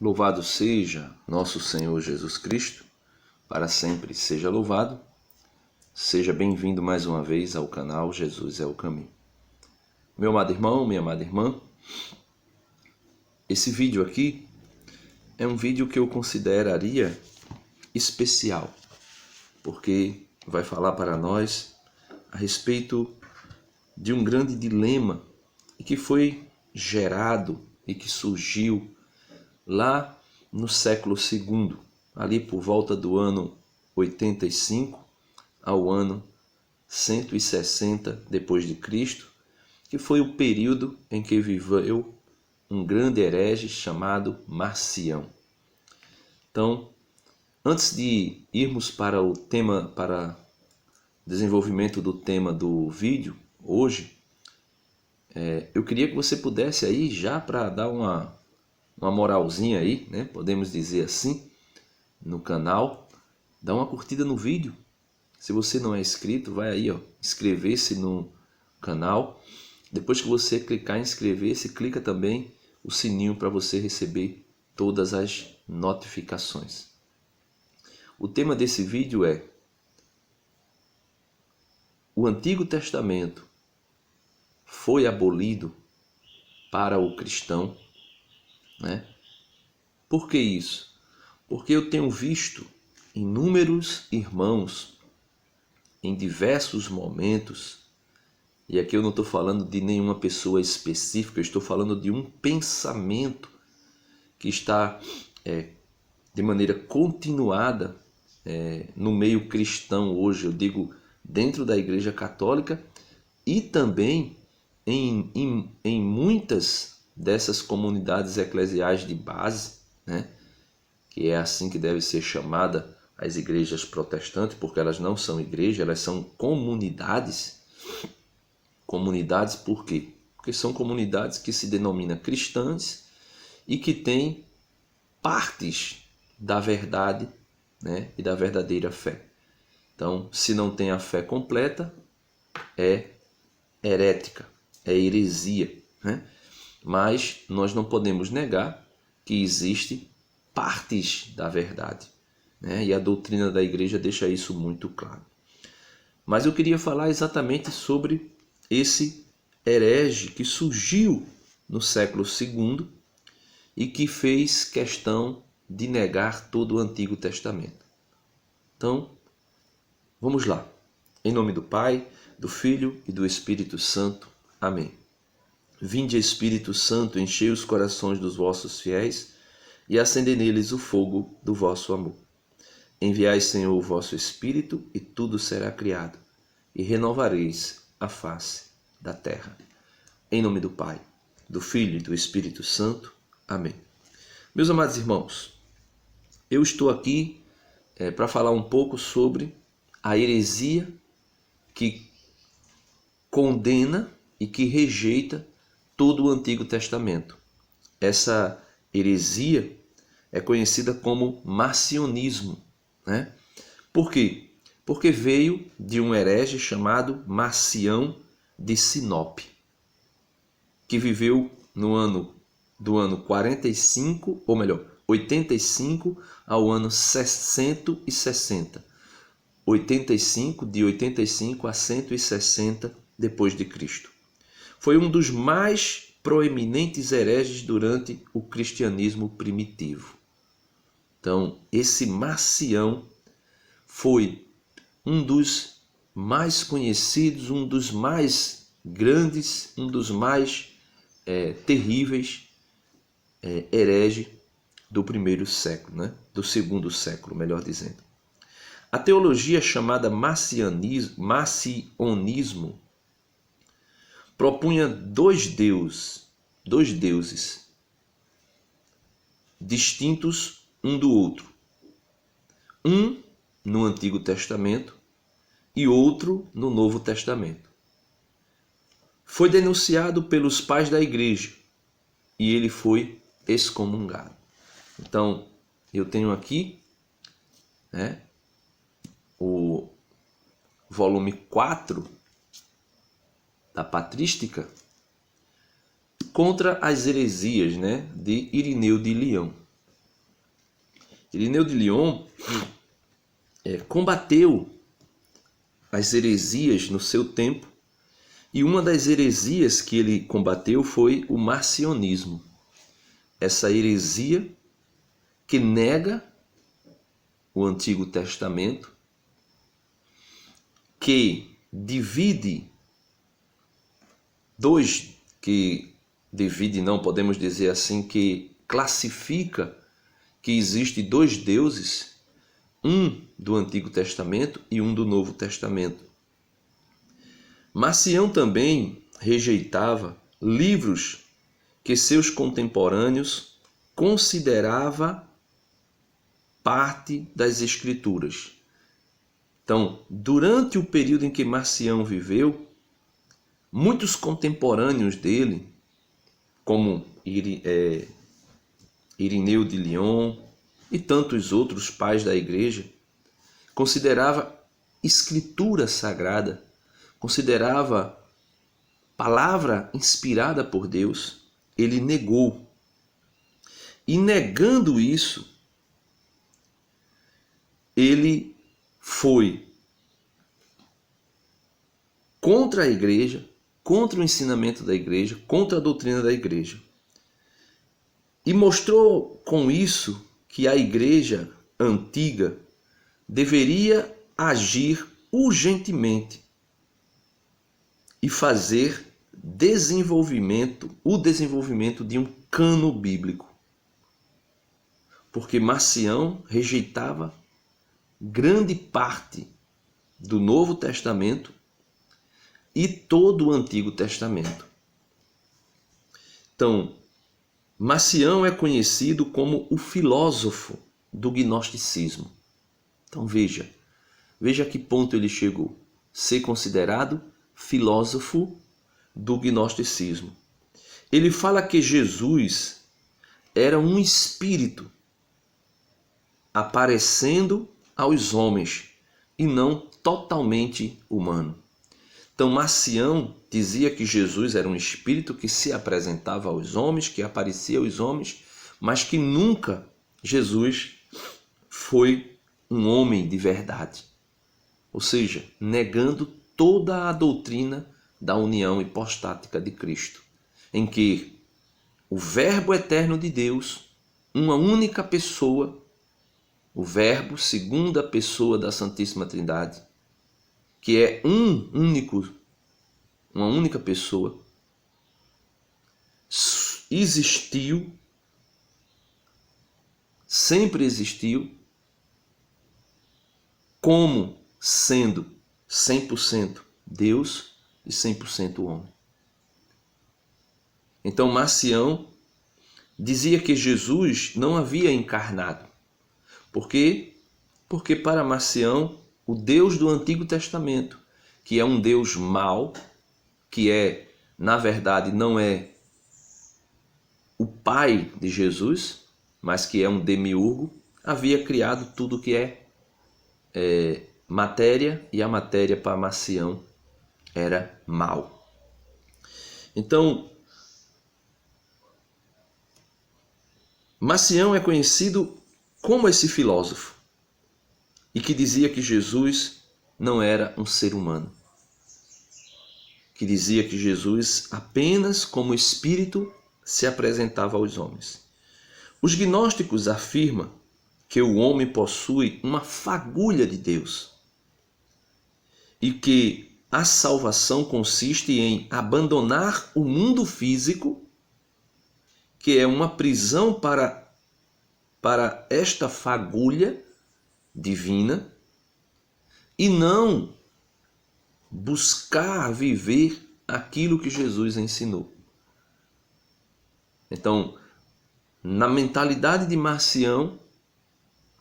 Louvado seja nosso Senhor Jesus Cristo, para sempre seja louvado. Seja bem-vindo mais uma vez ao canal Jesus é o Caminho. Meu amado irmão, minha amada irmã, esse vídeo aqui é um vídeo que eu consideraria especial, porque vai falar para nós a respeito de um grande dilema que foi gerado e que surgiu lá no século II, ali por volta do ano 85 ao ano 160 depois de Cristo, que foi o período em que viveu um grande herege chamado Marcião. Então, antes de irmos para o tema, para desenvolvimento do tema do vídeo hoje, eu queria que você pudesse aí já para dar uma moralzinha aí, né? Podemos dizer assim, no canal, dá uma curtida no vídeo. Se você não é inscrito, vai aí, ó, inscrever-se no canal. Depois que você clicar em inscrever-se, clica também o sininho para você receber todas as notificações. O tema desse vídeo é: o Antigo Testamento foi abolido para o cristão, né? Por que isso? Porque eu tenho visto inúmeros irmãos em diversos momentos, e aqui eu não estou falando de nenhuma pessoa específica, eu estou falando de um pensamento que está de maneira continuada no meio cristão hoje, eu digo dentro da Igreja Católica e também em muitas dessas comunidades eclesiais de base, né? Que é assim que deve ser chamada as igrejas protestantes, porque elas não são igrejas, elas são comunidades. Comunidades por quê? Porque são comunidades que se denominam cristãs e que têm partes da verdade, né, e da verdadeira fé. Então, se não tem a fé completa, é herética, é heresia, né? Mas nós não podemos negar que existe partes da verdade, né? E a doutrina da igreja deixa isso muito claro. Mas eu queria falar exatamente sobre esse herege que surgiu no século II e que fez questão de negar todo o Antigo Testamento. Então, vamos lá. Em nome do Pai, do Filho e do Espírito Santo. Amém. Vinde, Espírito Santo, enchei os corações dos vossos fiéis e acendei neles o fogo do vosso amor. Enviai, Senhor, o vosso Espírito, e tudo será criado, e renovareis a face da terra. Em nome do Pai, do Filho e do Espírito Santo. Amém. Meus amados irmãos, eu estou aqui para falar um pouco sobre a heresia que condena e que rejeita todo o Antigo Testamento. Essa heresia é conhecida como marcionismo, né? Por quê? Porque veio de um herege chamado Marcião de Sinop, que viveu do ano 45, ou melhor, 85 ao ano 160. 85, de 85 a 160 depois de Cristo. Foi um dos mais proeminentes hereges durante o cristianismo primitivo. Então, esse Marcião foi um dos mais conhecidos, um dos mais grandes, um dos mais terríveis herege do primeiro século, né? Do segundo século, melhor dizendo. A teologia chamada marcionismo propunha dois deuses distintos um do outro. Um no Antigo Testamento e outro no Novo Testamento. Foi denunciado pelos pais da igreja e ele foi excomungado. Então, eu tenho aqui, né, o volume 4 da Patrística contra as heresias, né, de Irineu de Leão. Irineu de Lyon combateu as heresias no seu tempo, e uma das heresias que ele combateu foi o marcionismo. Essa heresia que nega o Antigo Testamento, que divide podemos dizer assim, que classifica que existe dois deuses, um do Antigo Testamento e um do Novo Testamento. Marcião também rejeitava livros que seus contemporâneos consideravam parte das Escrituras. Então, durante o período em que Marcião viveu, muitos contemporâneos dele, como Irineu de Lyon e tantos outros pais da igreja, considerava escritura sagrada, considerava palavra inspirada por Deus. Ele negou. E negando isso, ele foi contra a igreja, contra o ensinamento da igreja, contra a doutrina da igreja. E mostrou com isso que a igreja antiga deveria agir urgentemente e fazer o desenvolvimento de um cano bíblico. Porque Marcião rejeitava grande parte do Novo Testamento e todo o Antigo Testamento. Então, Marcião é conhecido como o filósofo do gnosticismo. Então veja a que ponto ele chegou. Ser considerado filósofo do gnosticismo. Ele fala que Jesus era um espírito aparecendo aos homens e não totalmente humano. Então Marcião dizia que Jesus era um espírito que se apresentava aos homens, que aparecia aos homens, mas que nunca Jesus foi um homem de verdade. Ou seja, negando toda a doutrina da união hipostática de Cristo, em que o Verbo eterno de Deus, uma única pessoa, o Verbo, segunda pessoa da Santíssima Trindade, que é uma única pessoa, existiu, sempre existiu, como sendo 100% Deus e 100% homem. Então Marcião dizia que Jesus não havia encarnado. Por quê? Porque para Marcião, o Deus do Antigo Testamento, que é um Deus mau, que na verdade não é o pai de Jesus, mas que é um demiurgo, havia criado tudo que é matéria, e a matéria para Marcião era mal. Então, Marcião é conhecido como esse filósofo e que dizia que Jesus não era um ser humano, que dizia que Jesus apenas como espírito se apresentava aos homens. Os gnósticos afirmam que o homem possui uma fagulha de Deus e que a salvação consiste em abandonar o mundo físico, que é uma prisão para esta fagulha divina, e não buscar viver aquilo que Jesus ensinou. Então, na mentalidade de Marcião,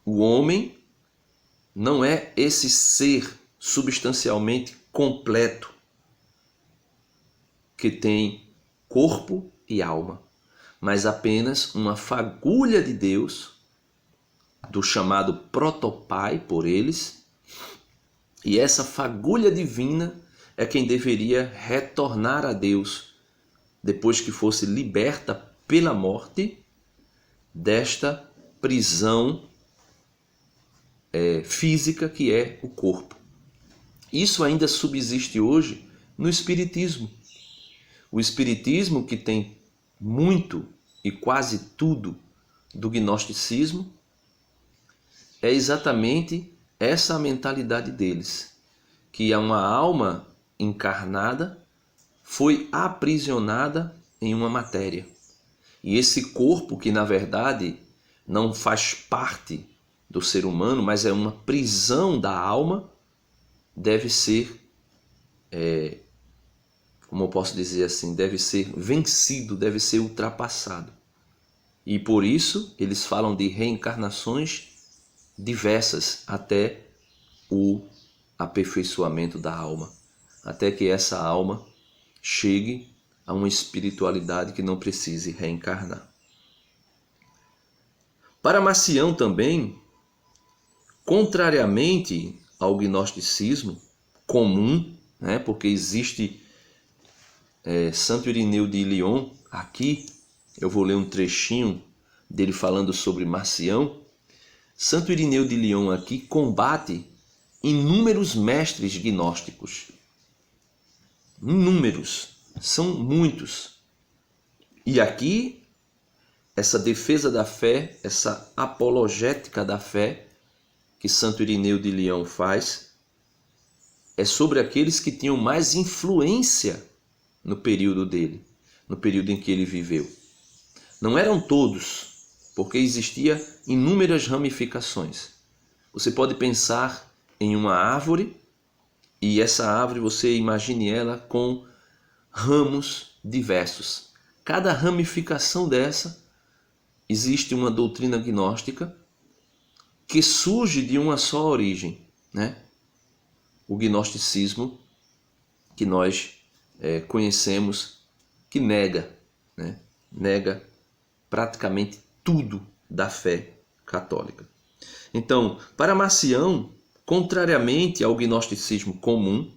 o homem não é esse ser substancialmente completo que tem corpo e alma, mas apenas uma fagulha de Deus, do chamado protopai por eles, e essa fagulha divina é quem deveria retornar a Deus depois que fosse liberta pela morte desta prisão física que é o corpo. Isso ainda subsiste hoje no Espiritismo. O Espiritismo, que tem muito e quase tudo do gnosticismo, é exatamente essa a mentalidade deles, que é uma alma encarnada foi aprisionada em uma matéria. E esse corpo, que na verdade não faz parte do ser humano, mas é uma prisão da alma, deve ser, como eu posso dizer assim, deve ser vencido, deve ser ultrapassado. E por isso eles falam de reencarnações diversas até o aperfeiçoamento da alma, até que essa alma chegue a uma espiritualidade que não precise reencarnar. Para Marcião também, contrariamente ao gnosticismo comum, né, porque existe Santo Irineu de Lyon, aqui eu vou ler um trechinho dele falando sobre Marcião. Santo Irineu de Lyon aqui combate inúmeros mestres gnósticos. Inúmeros, são muitos. E aqui, essa defesa da fé, essa apologética da fé que Santo Irineu de Lyon faz, é sobre aqueles que tinham mais influência no período dele, no período em que ele viveu. Não eram todos, porque existia inúmeras ramificações. Você pode pensar em uma árvore, e essa árvore você imagine ela com ramos diversos. Cada ramificação dessa existe uma doutrina gnóstica que surge de uma só origem, né? O gnosticismo que nós conhecemos, que nega, né? Nega praticamente tudo da fé católica. Então, para Marcião, contrariamente ao gnosticismo comum,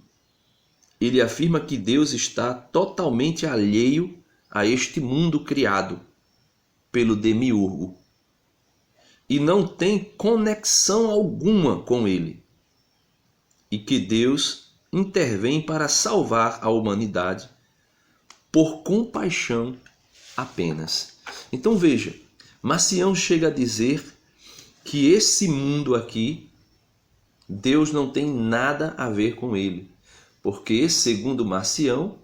ele afirma que Deus está totalmente alheio a este mundo criado pelo demiurgo e não tem conexão alguma com ele, e que Deus intervém para salvar a humanidade por compaixão apenas. Então veja, Marcião chega a dizer que esse mundo aqui, Deus não tem nada a ver com ele, porque, segundo Marcião,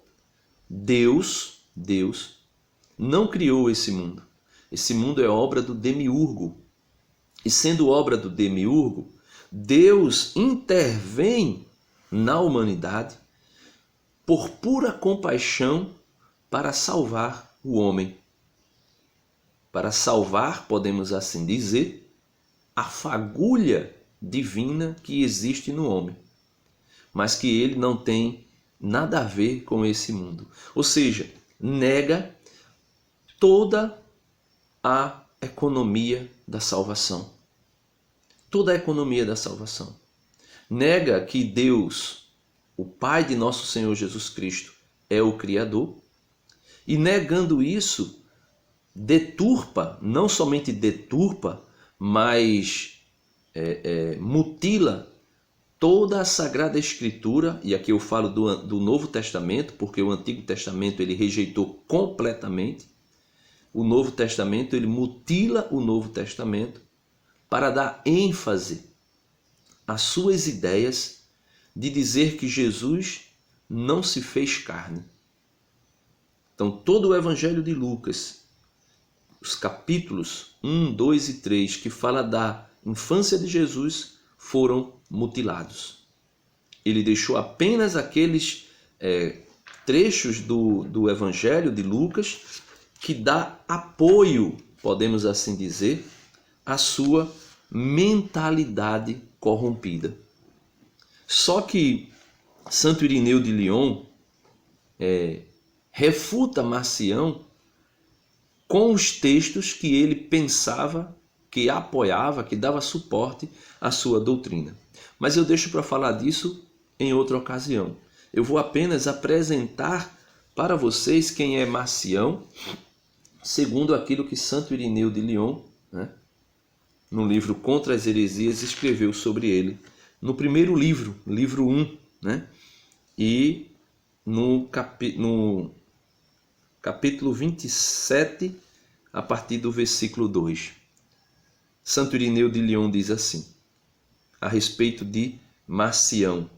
Deus não criou esse mundo. Esse mundo é obra do demiurgo. E sendo obra do demiurgo, Deus intervém na humanidade por pura compaixão para salvar o homem. Para salvar, podemos assim dizer, a fagulha divina que existe no homem, mas que ele não tem nada a ver com esse mundo. Ou seja, nega toda a economia da salvação. Toda a economia da salvação. Nega que Deus, o Pai de nosso Senhor Jesus Cristo, é o Criador, e negando isso, deturpa, não somente deturpa, mas mutila toda a Sagrada Escritura, e aqui eu falo do Novo Testamento, porque o Antigo Testamento ele rejeitou completamente. O Novo Testamento ele mutila o Novo Testamento para dar ênfase às suas ideias de dizer que Jesus não se fez carne. Então todo o Evangelho de Lucas, os capítulos 1, 2 e 3, que fala da infância de Jesus, foram mutilados. Ele deixou apenas aqueles trechos do Evangelho de Lucas que dá apoio, podemos assim dizer, à sua mentalidade corrompida. Só que Santo Irineu de Lyon refuta Marcião com os textos que ele pensava, que apoiava, que dava suporte à sua doutrina. Mas eu deixo para falar disso em outra ocasião. Eu vou apenas apresentar para vocês quem é Marcião, segundo aquilo que Santo Irineu de Lyon, né, no livro Contra as Heresias, escreveu sobre ele, no primeiro livro, livro 1, né? E no capítulo 27, a partir do versículo 2. Santo Irineu de Lyon diz assim, a respeito de Marcião.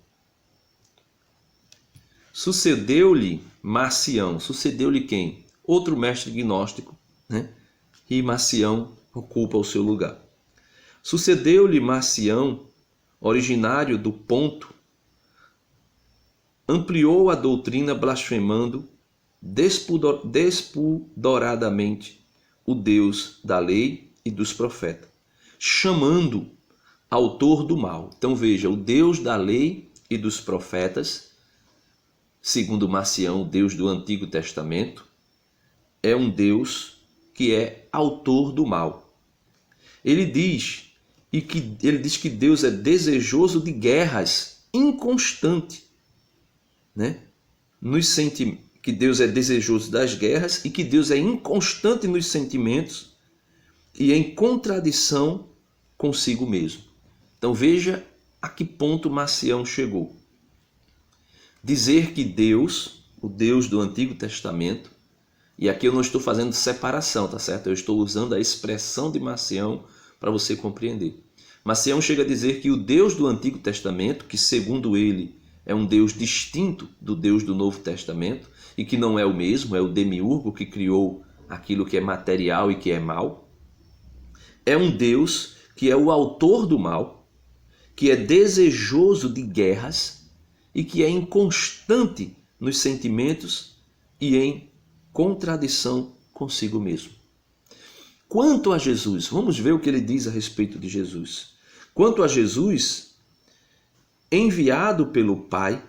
Sucedeu-lhe Marcião. Sucedeu-lhe quem? Outro mestre gnóstico, né? E Marcião ocupa o seu lugar. Sucedeu-lhe Marcião, originário do Ponto, ampliou a doutrina blasfemando despudoradamente o Deus da lei e dos profetas, chamando autor do mal. Então veja, o Deus da lei e dos profetas, segundo Marcião, o Deus do Antigo Testamento, é um Deus que é autor do mal. Ele diz que Deus é desejoso de guerras, inconstante, né? Que Deus é desejoso das guerras e que Deus é inconstante nos sentimentos e em contradição consigo mesmo. Então veja a que ponto Marcião chegou. Dizer que Deus, o Deus do Antigo Testamento, e aqui eu não estou fazendo separação, tá certo? Eu estou usando a expressão de Marcião para você compreender. Marcião chega a dizer que o Deus do Antigo Testamento, que segundo ele é um Deus distinto do Deus do Novo Testamento, e que não é o mesmo, é o demiurgo que criou aquilo que é material e que é mal, é um Deus que é o autor do mal, que é desejoso de guerras e que é inconstante nos sentimentos e em contradição consigo mesmo. Quanto a Jesus, vamos ver o que ele diz a respeito de Jesus. Quanto a Jesus, enviado pelo Pai,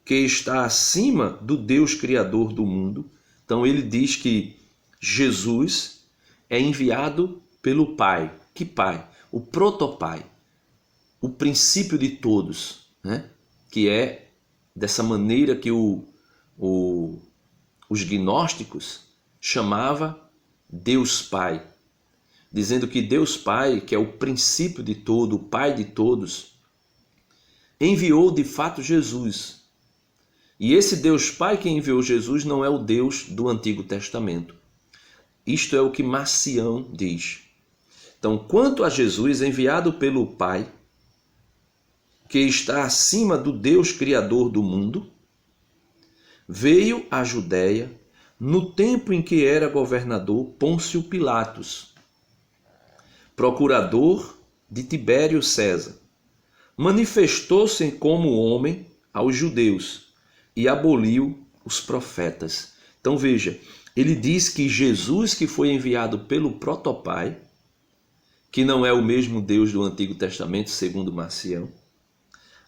que está acima do Deus Criador do mundo. Então ele diz que Jesus é enviado pelo Pai. Que Pai? O protopai, o princípio de todos, né? Que é dessa maneira que os gnósticos chamava Deus Pai, dizendo que Deus Pai, que é o princípio de todo, o Pai de todos, enviou de fato Jesus. E esse Deus Pai que enviou Jesus não é o Deus do Antigo Testamento. Isto é o que Marcião diz. Então, quanto a Jesus, enviado pelo Pai, que está acima do Deus Criador do mundo, veio à Judéia no tempo em que era governador Pôncio Pilatos, procurador de Tibério César. Manifestou-se como homem aos judeus e aboliu os profetas. Então veja, ele diz que Jesus, que foi enviado pelo protopai, que não é o mesmo Deus do Antigo Testamento, segundo Marcião,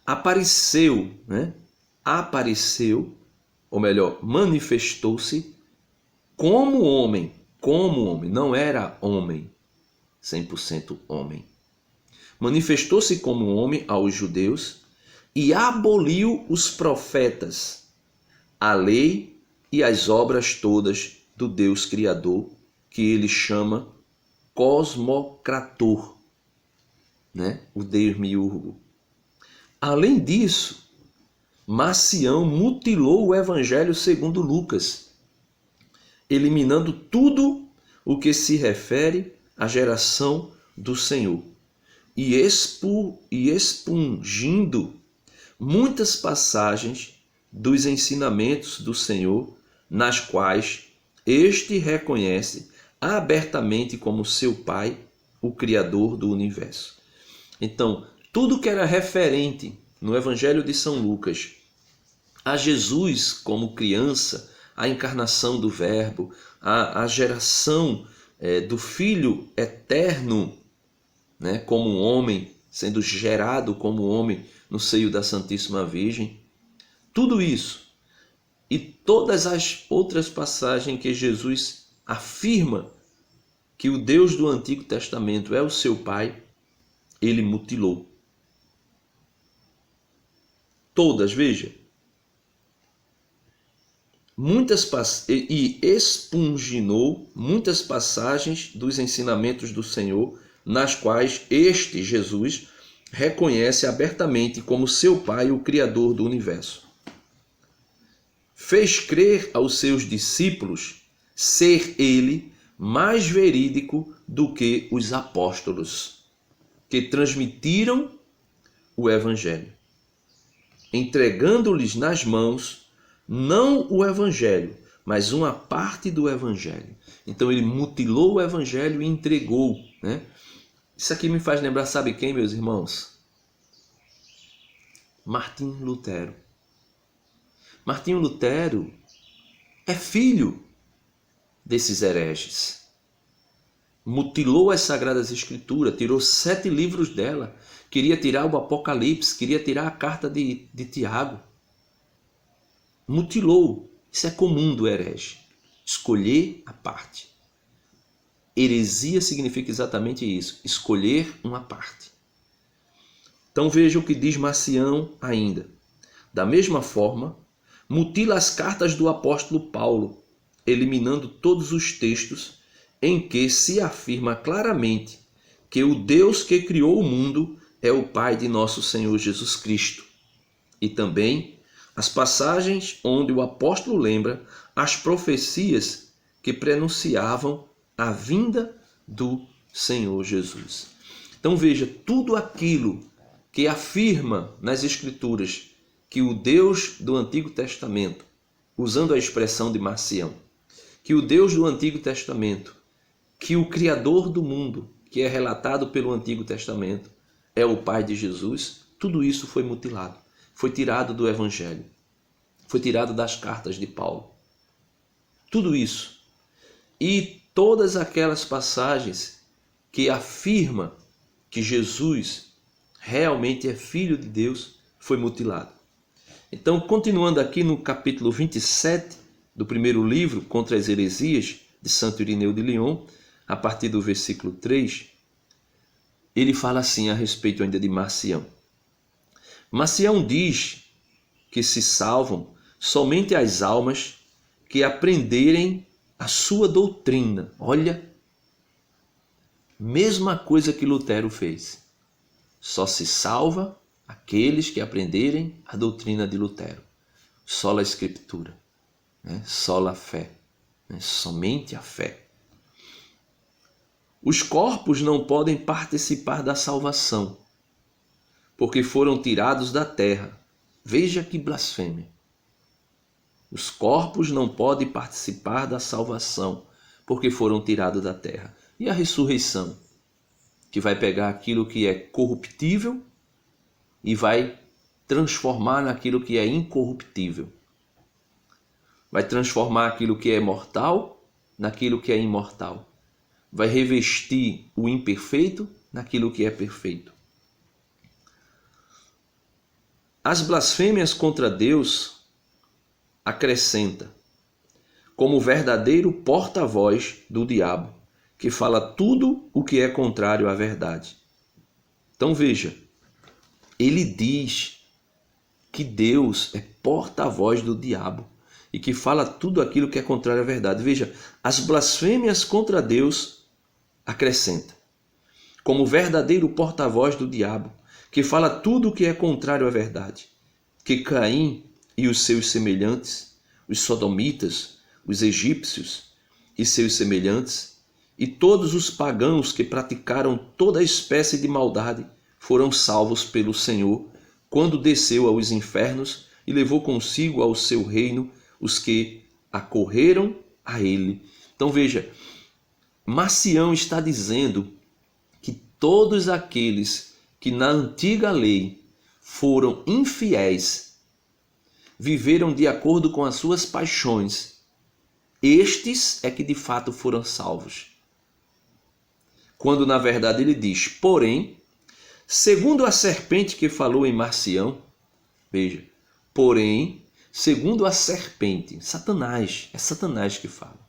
apareceu, né? Ou melhor, manifestou-se como homem, não era homem, 100% homem. Manifestou-se como homem aos judeus e aboliu os profetas, a lei e as obras todas do Deus Criador, que ele chama Cosmocrator, né? O Demiurgo. Além disso, Marcião mutilou o Evangelho segundo Lucas, eliminando tudo o que se refere à geração do Senhor e expungindo muitas passagens dos ensinamentos do Senhor, nas quais este reconhece abertamente como seu Pai, o Criador do universo. Então, tudo que era referente no Evangelho de São Lucas a Jesus como criança, a encarnação do Verbo, a geração do Filho eterno, né, como um homem, sendo gerado como homem no seio da Santíssima Virgem, tudo isso e todas as outras passagens que Jesus afirma que o Deus do Antigo Testamento é o seu Pai, ele mutilou. Todas, veja. E expunginou muitas passagens dos ensinamentos do Senhor, nas quais este, Jesus, reconhece abertamente como seu Pai, o Criador do universo. Fez crer aos seus discípulos ser ele mais verídico do que os apóstolos, que transmitiram o Evangelho, entregando-lhes nas mãos não o Evangelho, mas uma parte do Evangelho. Então ele mutilou o Evangelho e entregou, né? Isso aqui me faz lembrar, sabe quem, meus irmãos? Martim Lutero. Martim Lutero é filho desses hereges. Mutilou as Sagradas Escrituras, tirou 7 livros dela, queria tirar o Apocalipse, queria tirar a carta de Tiago. Mutilou. Isso é comum do herege, escolher a parte. Heresia significa exatamente isso, escolher uma parte. Então veja o que diz Marcião ainda. Da mesma forma, mutila as cartas do apóstolo Paulo, eliminando todos os textos em que se afirma claramente que o Deus que criou o mundo é o Pai de nosso Senhor Jesus Cristo. E também as passagens onde o apóstolo lembra as profecias que prenunciavam a vinda do Senhor Jesus. Então veja, tudo aquilo que afirma nas Escrituras que o Deus do Antigo Testamento, usando a expressão de Marcião, que o Deus do Antigo Testamento, que o Criador do mundo, que é relatado pelo Antigo Testamento, é o Pai de Jesus, tudo isso foi mutilado, foi tirado do Evangelho, foi tirado das cartas de Paulo. Tudo isso. E todas aquelas passagens que afirmam que Jesus realmente é Filho de Deus, foi mutilado. Então, continuando aqui no capítulo 27 do primeiro livro, Contra as Heresias, de Santo Irineu de Lyon, a partir do versículo 3, ele fala assim a respeito ainda de Marcião. Marcião diz que se salvam somente as almas que aprenderem a sua doutrina. Olha, mesma coisa que Lutero fez. Só se salva aqueles que aprenderem a doutrina de Lutero. Sola Escritura, né? Sola fé, né? Somente a fé. Os corpos não podem participar da salvação, porque foram tirados da terra. Veja que blasfêmia. Os corpos não podem participar da salvação, porque foram tirados da terra. E a ressurreição, que vai pegar aquilo que é corruptível e vai transformar naquilo que é incorruptível. Vai transformar aquilo que é mortal naquilo que é imortal. Vai revestir o imperfeito naquilo que é perfeito. As blasfêmias contra Deus acrescenta, como verdadeiro porta-voz do diabo, que fala tudo o que é contrário à verdade. Então veja, ele diz que Deus é porta-voz do diabo e que fala tudo aquilo que é contrário à verdade. Veja, as blasfêmias contra Deus acrescenta, como verdadeiro porta-voz do diabo, que fala tudo o que é contrário à verdade, que Caim e os seus semelhantes, os sodomitas, os egípcios e seus semelhantes, e todos os pagãos que praticaram toda espécie de maldade, foram salvos pelo Senhor, quando desceu aos infernos e levou consigo ao seu reino os que acorreram a ele. Então veja, Marcião está dizendo que todos aqueles que na antiga lei foram infiéis, viveram de acordo com as suas paixões, estes é que de fato foram salvos. Quando na verdade ele diz, porém, segundo a serpente que falou em Marcião, veja, porém, segundo a serpente, Satanás, é Satanás que fala.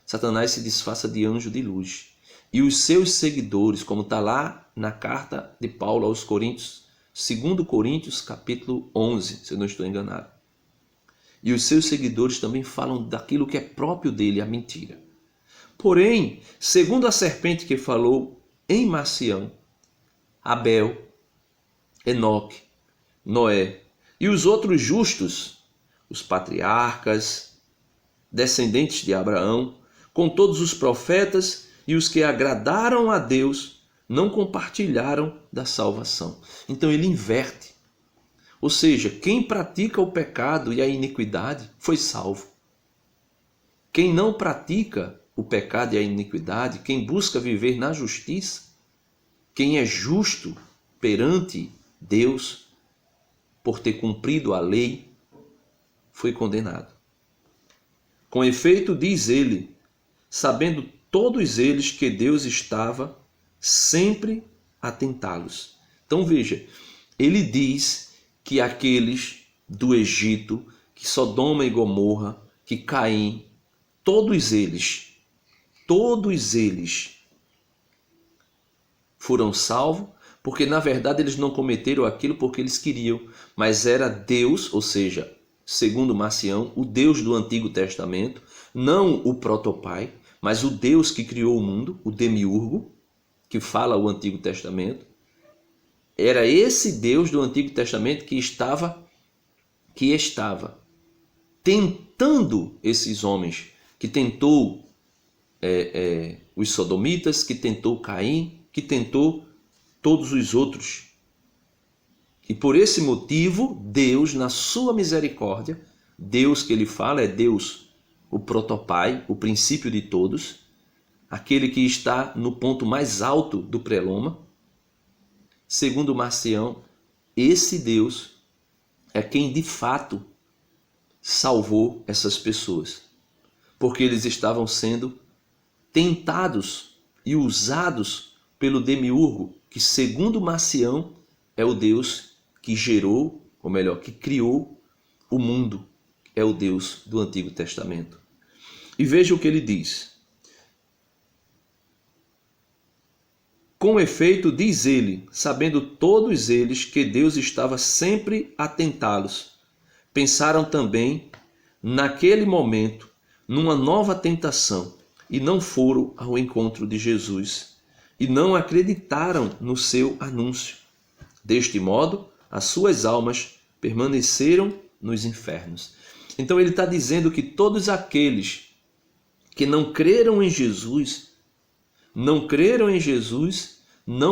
Satanás se disfarça de anjo de luz. E os seus seguidores, como está lá na carta de Paulo aos Coríntios, 2 Coríntios capítulo 11, se eu não estou enganado. E os seus seguidores também falam daquilo que é próprio dele, a mentira. Porém, segundo a serpente que falou em Marcião, Abel, Enoque, Noé e os outros justos, os patriarcas, descendentes de Abraão, com todos os profetas e os que agradaram a Deus, não compartilharam da salvação. Então ele inverte. Ou seja, quem pratica o pecado e a iniquidade foi salvo. Quem não pratica o pecado e a iniquidade, quem busca viver na justiça, quem é justo perante Deus por ter cumprido a lei, foi condenado. Com efeito, diz ele, sabendo todos eles que Deus estava sempre a tentá-los. Então veja, ele diz que aqueles do Egito, que Sodoma e Gomorra, que Caim, todos eles foram salvos, porque na verdade eles não cometeram aquilo porque eles queriam, mas era Deus, ou seja, segundo Marcião, o Deus do Antigo Testamento, não o protopai, mas o Deus que criou o mundo, o demiurgo, que fala o Antigo Testamento. Era esse Deus do Antigo Testamento que estava tentando esses homens, que tentou os sodomitas, que tentou Caim, que tentou todos os outros. E por esse motivo, Deus, na sua misericórdia, Deus que ele fala é Deus, o protopai, o princípio de todos, aquele que está no ponto mais alto do preloma. Segundo Marcião, esse Deus é quem de fato salvou essas pessoas, porque eles estavam sendo tentados e usados pelo demiurgo, que segundo Marcião é o Deus que gerou, ou melhor, que criou o mundo, é o Deus do Antigo Testamento. E veja o que ele diz. Com efeito, diz ele, sabendo todos eles que Deus estava sempre a tentá-los, pensaram também, naquele momento, numa nova tentação, e não foram ao encontro de Jesus, e não acreditaram no seu anúncio. Deste modo, as suas almas permaneceram nos infernos. Então ele está dizendo que todos aqueles que não creram em Jesus, não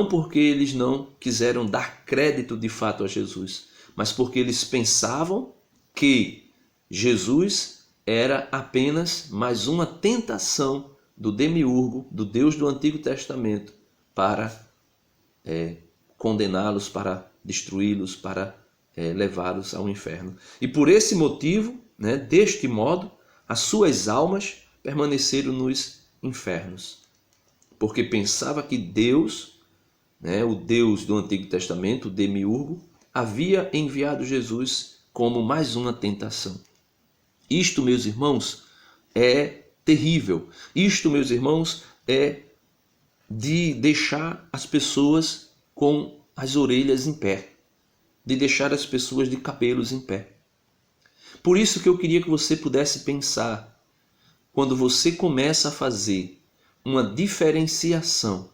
porque eles não quiseram dar crédito de fato a Jesus, mas porque eles pensavam que Jesus era apenas mais uma tentação do demiurgo, do Deus do Antigo Testamento, para condená-los, para destruí-los, para levá-los ao inferno. E por esse motivo, deste modo, as suas almas permaneceram nos infernos, porque pensava que Deus, o Deus do Antigo Testamento, o demiurgo, havia enviado Jesus como mais uma tentação. Isto, meus irmãos, é terrível. Isto, meus irmãos, é de deixar as pessoas com as orelhas em pé, de deixar as pessoas de cabelos em pé. Por isso que eu queria que você pudesse pensar, quando você começa a fazer uma diferenciação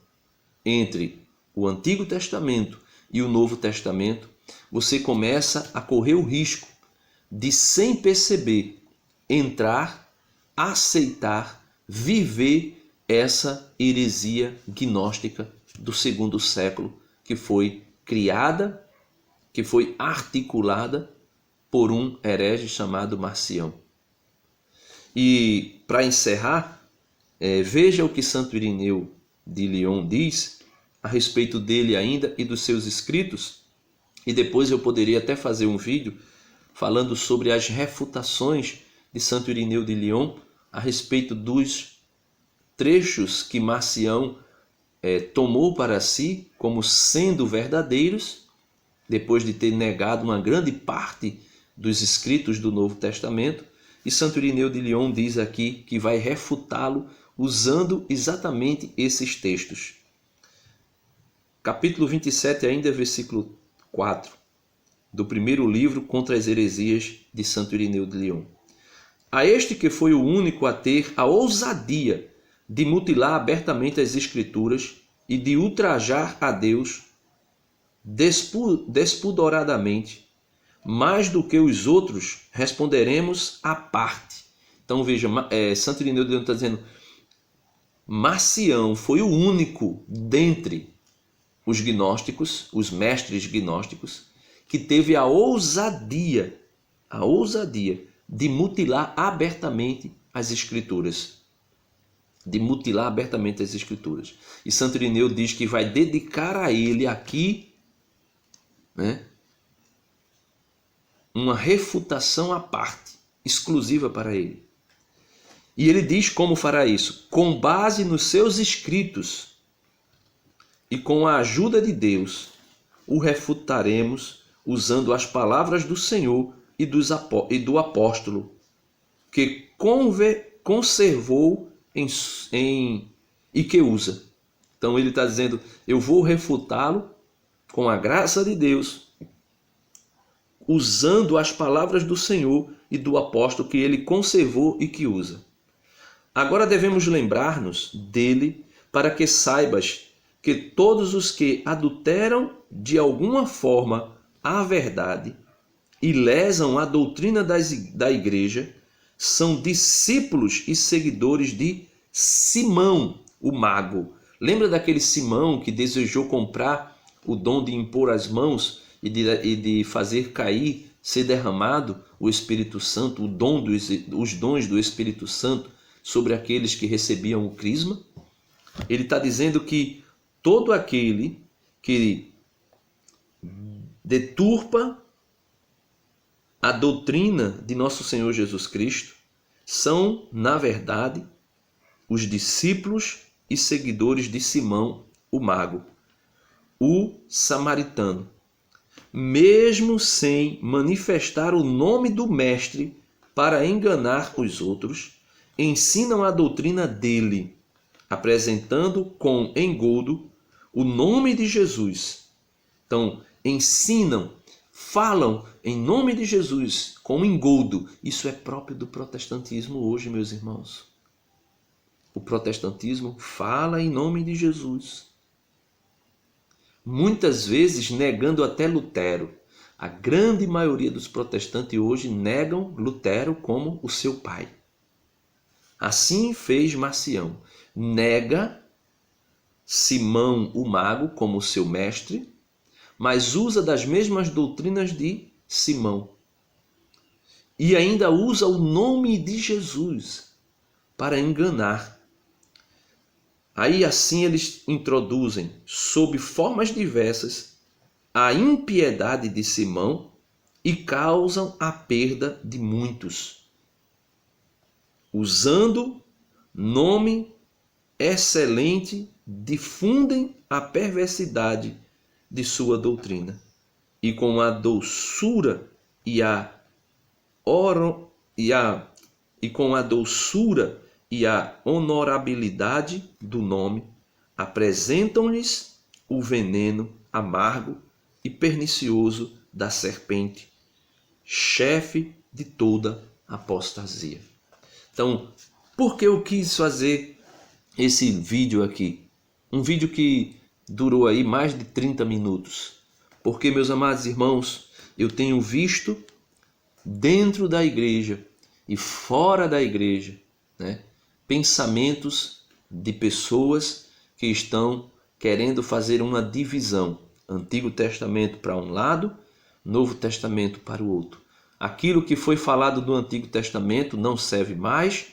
entre o Antigo Testamento e o Novo Testamento, você começa a correr o risco de, sem perceber, entrar, aceitar, viver essa heresia gnóstica do segundo século, que foi criada, que foi articulada por um herege chamado Marcião. E para encerrar, veja o que Santo Irineu de Lyon diz a respeito dele ainda e dos seus escritos, e depois eu poderia até fazer um vídeo falando sobre as refutações de Santo Irineu de Lyon a respeito dos trechos que Marcião tomou para si como sendo verdadeiros, depois de ter negado uma grande parte dos escritos do Novo Testamento. E Santo Irineu de Lyon diz aqui que vai refutá-lo usando exatamente esses textos. Capítulo 27, ainda versículo 4, do primeiro livro contra as heresias de Santo Irineu de Lyon. A este que foi o único a ter a ousadia de mutilar abertamente as Escrituras e de ultrajar a Deus despudoradamente, mais do que os outros, responderemos à parte. Então veja, Santo Irineu de Leão está dizendo, Marcião foi o único dentre os gnósticos, os mestres gnósticos, que teve a ousadia de mutilar abertamente as Escrituras. E Santo Irineu diz que vai dedicar a ele aqui, né, uma refutação à parte, exclusiva para ele. E ele diz como fará isso: com base nos seus escritos e com a ajuda de Deus, o refutaremos usando as palavras do Senhor e do apóstolo, que conservou e que usa. Então ele está dizendo, eu vou refutá-lo com a graça de Deus, usando as palavras do Senhor e do apóstolo que ele conservou e que usa. Agora devemos lembrar-nos dele para que saibas que todos os que adulteram de alguma forma a verdade e lesam a doutrina da igreja são discípulos e seguidores de Simão, o mago. Lembra daquele Simão que desejou comprar o dom de impor as mãos e de fazer cair, ser derramado o Espírito Santo, os dons do Espírito Santo sobre aqueles que recebiam o crisma? Ele está dizendo que todo aquele que deturpa a doutrina de nosso Senhor Jesus Cristo são, na verdade, os discípulos e seguidores de Simão, o mago, o samaritano. Mesmo sem manifestar o nome do Mestre para enganar os outros, ensinam a doutrina dele, apresentando com engodo o nome de Jesus. Então, ensinam, falam em nome de Jesus com engodo. Isso é próprio do protestantismo hoje, meus irmãos. O protestantismo fala em nome de Jesus. Muitas vezes negando até Lutero. A grande maioria dos protestantes hoje negam Lutero como o seu pai. Assim fez Marcião. Nega Simão o mago como seu mestre, mas usa das mesmas doutrinas de Simão. E ainda usa o nome de Jesus para enganar. Aí assim eles introduzem, sob formas diversas, a impiedade de Simão e causam a perda de muitos. Usando nome excelente, difundem a perversidade de sua doutrina. E com a doçura e a honorabilidade do nome, apresentam-lhes o veneno amargo e pernicioso da serpente, chefe de toda apostasia. Então, por que eu quis fazer esse vídeo aqui? Um vídeo que durou aí mais de 30 minutos. Porque, meus amados irmãos, eu tenho visto dentro da igreja e fora da igreja, né, pensamentos de pessoas que estão querendo fazer uma divisão. Antigo Testamento para um lado, Novo Testamento para o outro. Aquilo que foi falado do Antigo Testamento não serve mais.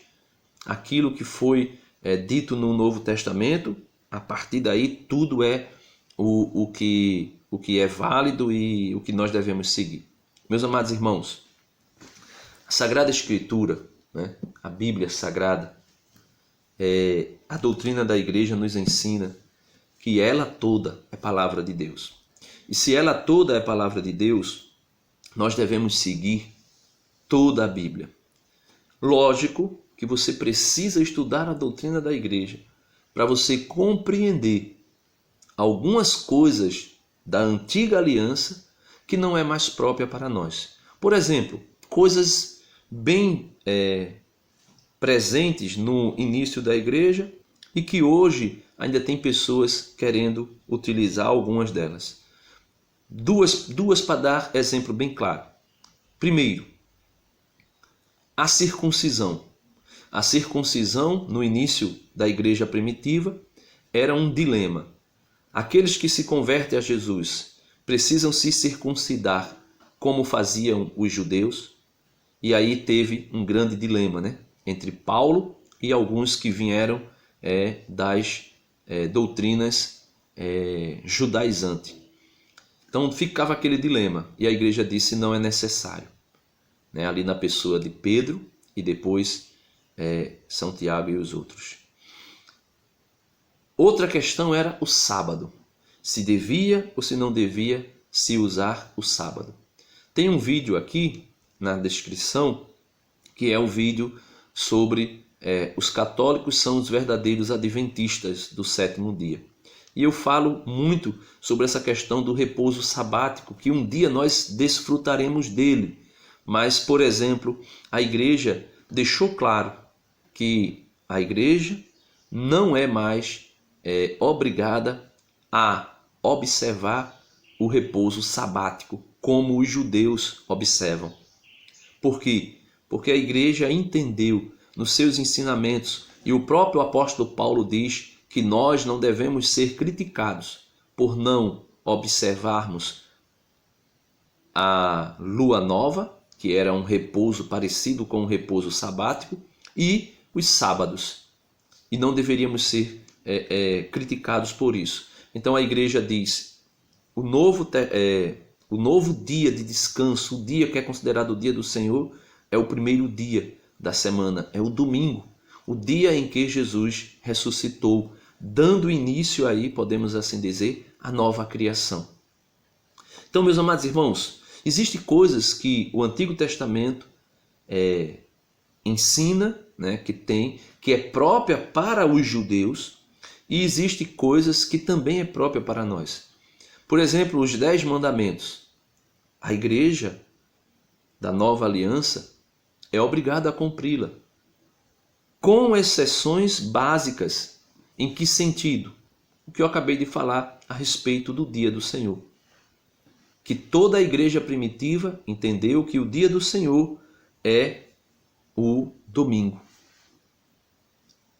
Aquilo que foi dito no Novo Testamento, a partir daí tudo é o que é válido e o que nós devemos seguir. Meus amados irmãos, a Sagrada Escritura, né, a Bíblia Sagrada, a doutrina da igreja nos ensina que ela toda é palavra de Deus. E se ela toda é palavra de Deus, nós devemos seguir toda a Bíblia. Lógico que você precisa estudar a doutrina da igreja para você compreender algumas coisas da antiga aliança que não é mais própria para nós. Por exemplo, coisas bem presentes no início da igreja e que hoje ainda tem pessoas querendo utilizar algumas delas. Duas para dar exemplo bem claro. Primeiro, a circuncisão. A circuncisão, no início da igreja primitiva, era um dilema. Aqueles que se convertem a Jesus precisam se circuncidar como faziam os judeus. E aí teve um grande dilema, né? Entre Paulo e alguns que vieram das doutrinas judaizantes. Então ficava aquele dilema e a igreja disse não é necessário. Né? Ali na pessoa de Pedro e depois São Tiago e os outros. Outra questão era o sábado. Se devia ou se não devia se usar o sábado. Tem um vídeo aqui na descrição que é o vídeo sobre os católicos são os verdadeiros adventistas do sétimo dia. E eu falo muito sobre essa questão do repouso sabático, que um dia nós desfrutaremos dele. Mas, por exemplo, a igreja deixou claro que a igreja não é mais obrigada a observar o repouso sabático como os judeus observam. Por quê? Porque a igreja entendeu nos seus ensinamentos, e o próprio apóstolo Paulo diz que nós não devemos ser criticados por não observarmos a lua nova, que era um repouso parecido com o repouso sabático, e os sábados. E não deveríamos ser criticados por isso. Então a igreja diz, o novo dia de descanso, o dia que é considerado o dia do Senhor, é o primeiro dia da semana, é o domingo, o dia em que Jesus ressuscitou, dando início aí, podemos assim dizer, à nova criação. Então, meus amados irmãos, existem coisas que o Antigo Testamento ensina, né, que é própria para os judeus, e existem coisas que também é própria para nós. Por exemplo, os 10 mandamentos. A igreja da nova aliança é obrigada a cumpri-la, com exceções básicas. Em que sentido? O que eu acabei de falar a respeito do dia do Senhor. Que toda a igreja primitiva entendeu que o dia do Senhor é o domingo.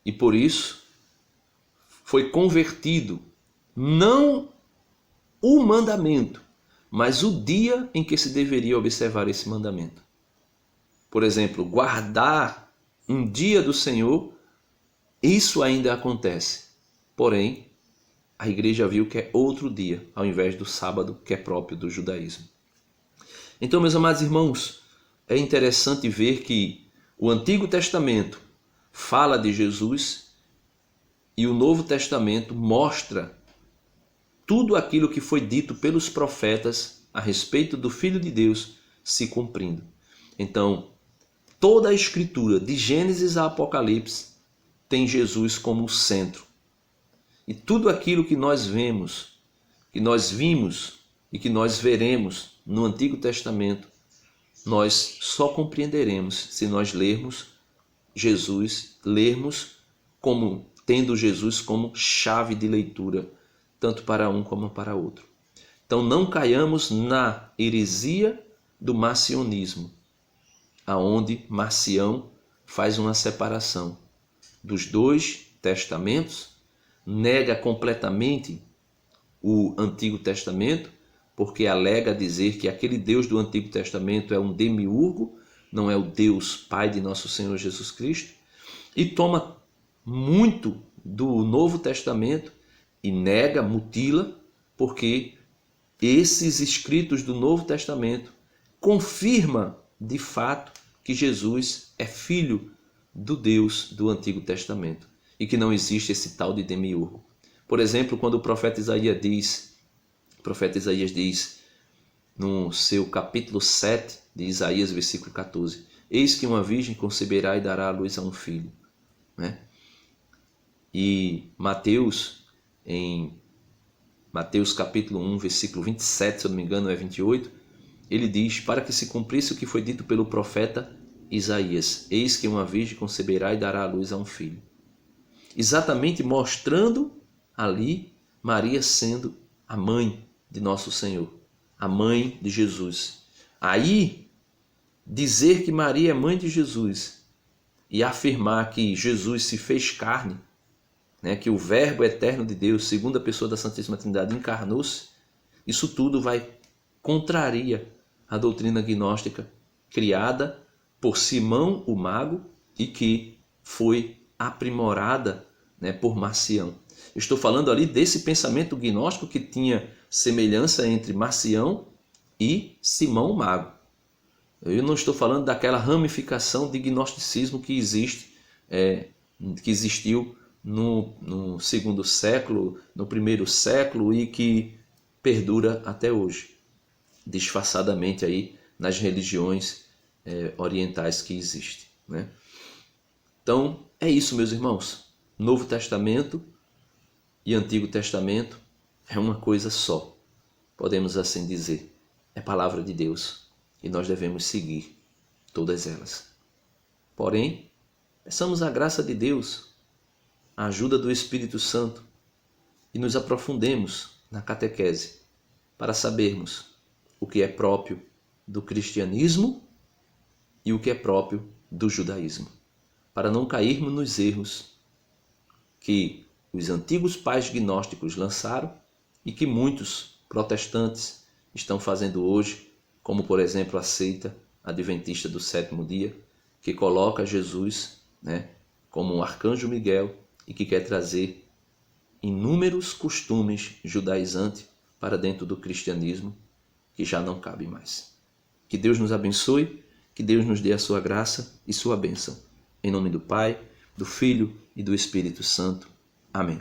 E por isso foi convertido não o mandamento, mas o dia em que se deveria observar esse mandamento. Por exemplo, guardar um dia do Senhor, isso ainda acontece. Porém, a igreja viu que é outro dia, ao invés do sábado, que é próprio do judaísmo. Então, meus amados irmãos, é interessante ver que o Antigo Testamento fala de Jesus e o Novo Testamento mostra tudo aquilo que foi dito pelos profetas a respeito do Filho de Deus se cumprindo. Então, toda a Escritura, de Gênesis a Apocalipse, tem Jesus como o centro. E tudo aquilo que nós vemos, que nós vimos e que nós veremos no Antigo Testamento, nós só compreenderemos se nós lermos Jesus, tendo Jesus como chave de leitura, tanto para um como para outro. Então não caiamos na heresia do marcionismo, aonde Marcião faz uma separação dos 2 testamentos, nega completamente o Antigo Testamento, porque alega dizer que aquele Deus do Antigo Testamento é um demiurgo, não é o Deus Pai de nosso Senhor Jesus Cristo, e toma muito do Novo Testamento e nega, mutila, porque esses escritos do Novo Testamento confirmam de fato que Jesus é filho do Deus do Antigo Testamento e que não existe esse tal de demiurgo. Por exemplo, quando o profeta Isaías diz no seu capítulo 7 de Isaías, versículo 14, eis que uma virgem conceberá e dará à luz a um filho. Né? E Mateus, em Mateus capítulo 1, versículo 27, se eu não me engano é 28, ele diz, para que se cumprisse o que foi dito pelo profeta Isaías, eis que uma virgem conceberá e dará à luz a um filho. Exatamente mostrando ali Maria sendo a mãe de nosso Senhor, a mãe de Jesus. Aí, dizer que Maria é mãe de Jesus e afirmar que Jesus se fez carne, né, que o Verbo eterno de Deus, segunda pessoa da Santíssima Trindade, encarnou-se, isso tudo contraria a doutrina gnóstica criada por Simão o Mago e que foi aprimorada, né, por Marcião. Eu estou falando ali desse pensamento gnóstico que tinha semelhança entre Marcião e Simão o Mago. Eu não estou falando daquela ramificação de gnosticismo que existiu no segundo século, no primeiro século e que perdura até hoje, disfarçadamente aí nas religiões orientais que existem, né? Então é isso, meus irmãos. Novo Testamento e Antigo Testamento é uma coisa só, podemos assim dizer. É palavra de Deus e nós devemos seguir todas elas. Porém, peçamos a graça de Deus, a ajuda do Espírito Santo e nos aprofundemos na catequese para sabermos o que é próprio do cristianismo e o que é próprio do judaísmo, para não cairmos nos erros que os antigos pais gnósticos lançaram e que muitos protestantes estão fazendo hoje, como por exemplo a seita adventista do sétimo dia, que coloca Jesus, né, como um arcanjo Miguel e que quer trazer inúmeros costumes judaizantes para dentro do cristianismo que já não cabe mais. Que Deus nos abençoe, que Deus nos dê a sua graça e sua bênção. Em nome do Pai, do Filho e do Espírito Santo. Amém.